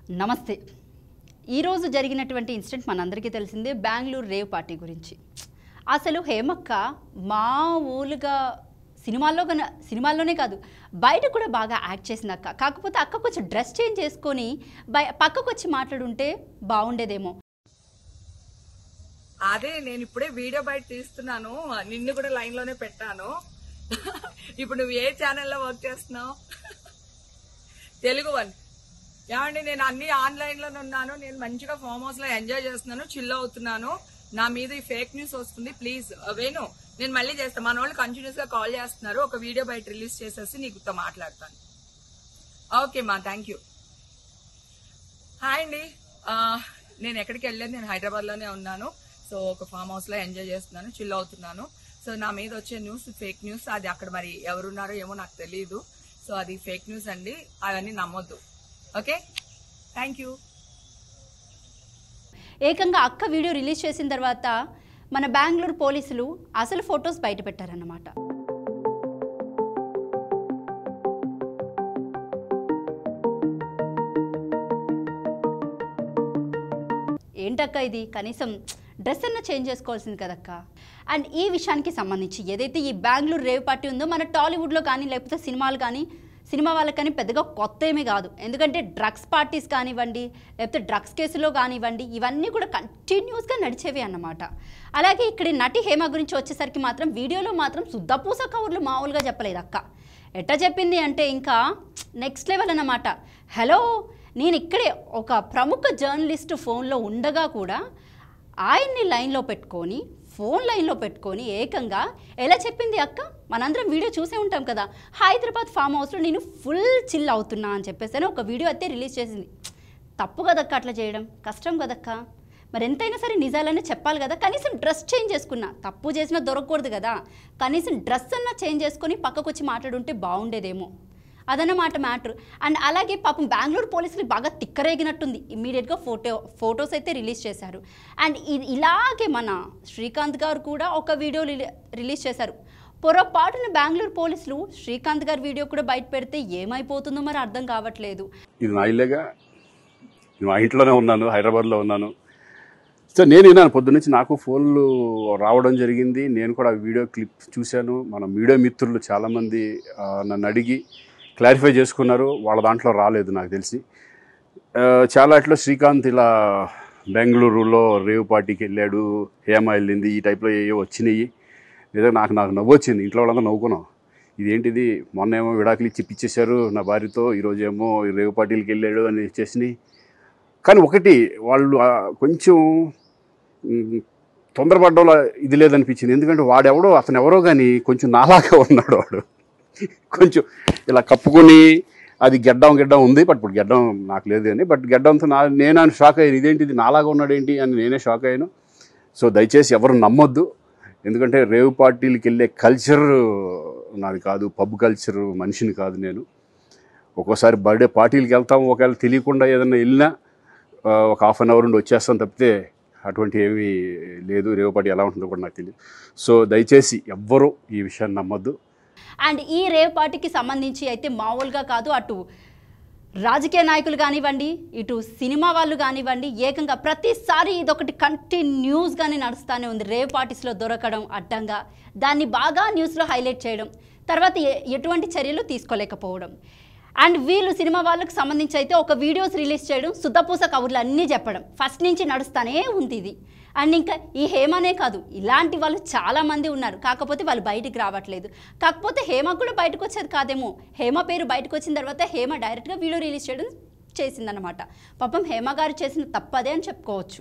నమస్తే. ఈరోజు జరిగినటువంటి ఇన్సిడెంట్ మనందరికీ తెలిసిందే, బెంగళూరు రేవ్ పార్టీ గురించి. అసలు హేమక్క మామూలుగా సినిమాల్లోనే కాదు బయట కూడా బాగా యాక్ట్ చేసిన అక్క. కాకపోతే అక్క కొంచెం డ్రెస్ చేంజ్ చేసుకొని పక్కకు వచ్చి మాట్లాడుంటే బాగుండేదేమో. అదే నేను ఇప్పుడే వీడియో బయట తీస్తున్నాను, నిన్ను కూడా లైన్ లోనే పెట్టాను. ఇప్పుడు నువ్వు ఏ ఛానల్లో వర్క్ చేస్తున్నావు? తెలుగు వన్. ఏమండి, నేను అన్ని ఆన్లైన్ లోనే ఉన్నాను. నేను మంచిగా ఫామ్ హౌస్ లో ఎంజాయ్ చేస్తున్నాను, చిల్ అవుతున్నాను. నా మీద ఈ ఫేక్ న్యూస్ వస్తుంది, ప్లీజ్ వేణు. నేను మళ్ళీ చేస్తాను. మన వాళ్ళు కంటిన్యూస్ గా కాల్ చేస్తున్నారు. ఒక వీడియో బయట రిలీజ్ చేసేసి నీకుతో మాట్లాడతాను. ఓకే మా, థ్యాంక్ యూ. హాయ్ అండి, నేను ఎక్కడికి వెళ్ళలేదు, నేను హైదరాబాద్ లోనే ఉన్నాను. సో ఒక ఫామ్ హౌస్ లో ఎంజాయ్ చేస్తున్నాను, చిల్ అవుతున్నాను. సో నా మీద వచ్చే న్యూస్ ఫేక్ న్యూస్. అది అక్కడ మరి ఎవరున్నారో ఏమో నాకు తెలియదు. సో అది ఫేక్ న్యూస్ అండి, అవన్నీ నమ్మొద్దు. Okay, thank you. ఏకంగా అక్క వీడియో రిలీజ్ చేసిన తర్వాత మన బెంగళూరు పోలీసులు అసలు ఫొటోస్ బయట పెట్టారన్నమాట. ఏంటక్క ఇది, కనీసం డ్రెస్ అన్న చేంజ్ చేసుకోవాల్సింది కదక్క. అండ్ ఈ విషయానికి సంబంధించి ఏదైతే ఈ బెంగళూరు రేవ్ పార్టీ ఉందో, మన టాలీవుడ్లో కానీ లేకపోతే సినిమా వాళ్ళకి కానీ పెద్దగా కొత్త ఏమీ కాదు. ఎందుకంటే డ్రగ్స్ పార్టీస్ కానివ్వండి, లేకపోతే డ్రగ్స్ కేసులో కానివ్వండి, ఇవన్నీ కూడా కంటిన్యూస్గా నడిచేవి అన్నమాట. అలాగే ఇక్కడ నటి హేమ గురించి వచ్చేసరికి మాత్రం వీడియోలో మాత్రం శుద్ధపూస కవర్లు మామూలుగా చెప్పలేదు అక్క. ఎట్లా చెప్పింది అంటే ఇంకా నెక్స్ట్ లెవెల్ అన్నమాట. హలో, నేను ఇక్కడే ఒక ప్రముఖ జర్నలిస్టు ఫోన్లో ఉండగా కూడా ఆయన్ని ఫోన్ లైన్లో పెట్టుకొని ఏకంగా ఎలా చెప్పింది అక్క. మనందరం వీడియో చూసే ఉంటాం కదా, హైదరాబాద్ ఫామ్ హౌస్లో నేను ఫుల్ చిల్ అవుతున్నా అని చెప్పేసి ఒక వీడియో అయితే రిలీజ్ చేసింది. తప్పు కదక్క అట్లా చేయడం, కష్టం కదక్క. మరి ఎంతైనా సరే నిజాలనే చెప్పాలి కదా. కనీసం డ్రెస్ చేంజ్ చేసుకున్నా, తప్పు చేసినా దొరకకూడదు కదా. కనీసం డ్రెస్ అన్నా చేంజ్ చేసుకొని పక్కకు వచ్చి మాట్లాడుంటే బాగుండేదేమో, అదన్నమాట మ్యాటర్. అండ్ అలాగే పాపం బెంగళూరు పోలీసులకు బాగా తిక్కరేగినట్టుంది. ఇమ్మీడియట్గా ఫొటోస్ అయితే రిలీజ్ చేశారు. అండ్ ఇలాగే మన శ్రీకాంత్ గారు కూడా ఒక వీడియో రిలీజ్ చేశారు. పొరపాటున బెంగళూరు పోలీసులు శ్రీకాంత్ గారి వీడియో కూడా బయట పెడితే ఏమైపోతుందో మరి అర్థం కావట్లేదు. ఇది నా ఇల్లేగా, నేను మా ఇంట్లోనే ఉన్నాను, హైదరాబాద్లో ఉన్నాను. సో నేను విన్నాను పొద్దున్నుంచి, నాకు ఫోన్లు రావడం జరిగింది. నేను కూడా వీడియో క్లిప్ చూశాను. మన మీడియా మిత్రులు చాలామంది నన్ను అడిగి క్లారిఫై చేసుకున్నారు. వాళ్ళ దాంట్లో రాలేదు నాకు తెలిసి. చాలా ఇట్లా శ్రీకాంత్ ఇలా బెంగళూరులో రేవ్ పార్టీకి వెళ్ళాడు, హేమ వెళ్ళింది, ఈ టైప్లో ఏవో వచ్చినాయి. లేదా నాకు నవ్వు వచ్చింది. ఇంట్లో వాళ్ళంతా నవ్వుకున్నాం. ఇదేంటిది, మొన్న ఏమో విడాకులు ఇచ్చి పిచ్చేశారు నా భార్యతో, ఈరోజు ఏమో రేవ్ పార్టీలకి వెళ్ళాడు అని చేసినాయి. కానీ ఒకటి, వాళ్ళు కొంచెం తొందరపడ్డంలో ఇది లేదనిపించింది. ఎందుకంటే అతను ఎవరో కానీ కొంచెం నాలాగా ఉన్నాడు. వాడు కొంచెం ఇలా కప్పుకొని, అది గెడ్డం ఉంది, బట్ ఇప్పుడు గెడ్డం నాకు లేదు కానీ, బట్ గెడ్డంతో నేను షాక్ అయ్యాను. ఇదేంటిది నాలాగా ఉన్నాడు ఏంటి అని నేనే షాక్ అయ్యాను. సో దయచేసి ఎవరు నమ్మొద్దు. ఎందుకంటే రేవ్ పార్టీలకి వెళ్ళే కల్చర్ నాది కాదు, పబ్ కల్చర్ మనిషిని కాదు నేను. ఒక్కోసారి బర్త్డే పార్టీలకి వెళ్తాము, ఒకవేళ తెలియకుండా ఏదైనా వెళ్ళినా ఒక హాఫ్ అన్ అవర్ నుండి వచ్చేస్తాను తప్పితే అటువంటి ఏమీ లేదు. రేవ్ పార్టీ ఎలా ఉంటుందో కూడా నాకు తెలియదు. సో దయచేసి ఎవ్వరూ ఈ విషయాన్ని నమ్మొద్దు. అండ్ ఈ రేవ్ పార్టీకి సంబంధించి అయితే మామూలుగా కాదు, అటు రాజకీయ నాయకులు కానివ్వండి, ఇటు సినిమా వాళ్ళు కానివ్వండి, ఏకంగా ప్రతిసారి ఇదొకటి కంటిన్యూస్గానే నడుస్తూనే ఉంది. రేవ్ పార్టీస్లో దొరకడం అడ్డంగా, దాన్ని బాగా న్యూస్లో హైలైట్ చేయడం, తర్వాత ఎటువంటి చర్యలు తీసుకోలేకపోవడం. అండ్ వీళ్ళు సినిమా వాళ్ళకి సంబంధించి అయితే ఒక వీడియోస్ రిలీజ్ చేయడం, శుద్ధపూస కబుర్లు అన్నీ చెప్పడం, ఫస్ట్ నుంచి నడుస్తూనే ఉంది ఇది. అండ్ ఇంకా ఈ హేమనే కాదు, ఇలాంటి వాళ్ళు చాలామంది ఉన్నారు. కాకపోతే వాళ్ళు బయటికి రావట్లేదు. కాకపోతే హేమ కూడా బయటకు వచ్చేది కాదేమో. హేమ పేరు బయటకు వచ్చిన తర్వాత హేమ డైరెక్ట్గా వీడియో రిలీజ్ చేయడం చేసిందనమాట. పాపం హేమ గారు చేసిన తప్పదే అని చెప్పుకోవచ్చు.